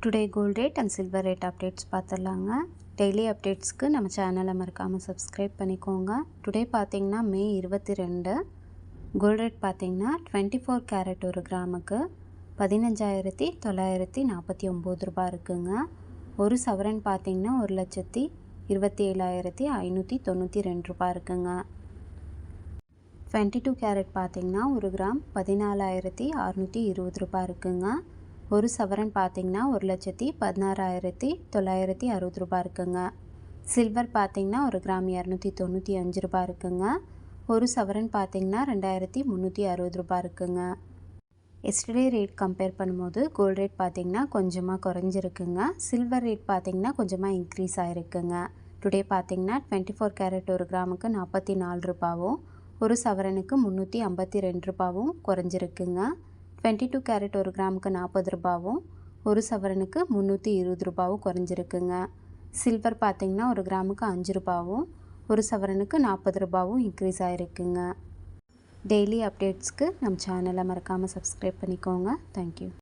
Today gold rate and silver rate updates பார்த்துடலாங்க. Daily அப்டேட்ஸ்க்கு நம்ம சேனலை மறக்காமல் சப்ஸ்கிரைப் பண்ணிக்கோங்க. டுடே பார்த்தீங்கன்னா மே 22. கோல்ட் ரேட் பார்த்தீங்கன்னா 24 கேரட் ஒரு கிராமுக்கு 15,949 ரூபா இருக்குங்க. ஒரு சவரன் பார்த்தீங்கன்னா 1,27,592 ரூபா இருக்குங்க. 22 கேரட் பார்த்தீங்கன்னா ஒரு கிராம் 14,620 ரூபா இருக்குங்க. ஒரு சவரன் பார்த்தீங்கன்னா 1,16,960 ரூபா இருக்குங்க. சில்வர் பார்த்தீங்கன்னா ஒரு கிராம் 295 ரூபா இருக்குங்க. ஒரு சவரன் பார்த்தீங்கன்னா 2,360 ரூபா இருக்குங்க. எஸ்டர்டே ரேட் கம்பேர் பண்ணும்போது கோல்ட் ரேட் பார்த்தீங்கன்னா கொஞ்சமாக குறைஞ்சிருக்குங்க. சில்வர் ரேட் பார்த்தீங்கன்னா கொஞ்சமாக இன்க்ரீஸ் ஆகிருக்குங்க. டுடே பார்த்தீங்கன்னா 24 கேரட் ஒரு கிராமுக்கு 44 ரூபாவும் ஒரு சவரனுக்கு 352 ரூபாவும் குறைஞ்சிருக்குங்க. 22 கேரட் ஒரு கிராமுக்கு 40 ரூபாவும் ஒரு சவரனுக்கு 320 ரூபாவும் குறைஞ்சிருக்குங்க. சில்வர் பார்த்திங்கன்னா ஒரு கிராமுக்கு 5 ரூபாவும் ஒரு சவரனுக்கு 40 ரூபாவும் இன்க்ரீஸ் ஆகிருக்குங்க. டெய்லி அப்டேட்ஸ்க்கு நம்ம சேனலை மறக்காமல் சப்ஸ்கிரைப் பண்ணிக்கோங்க. தேங்க்யூ.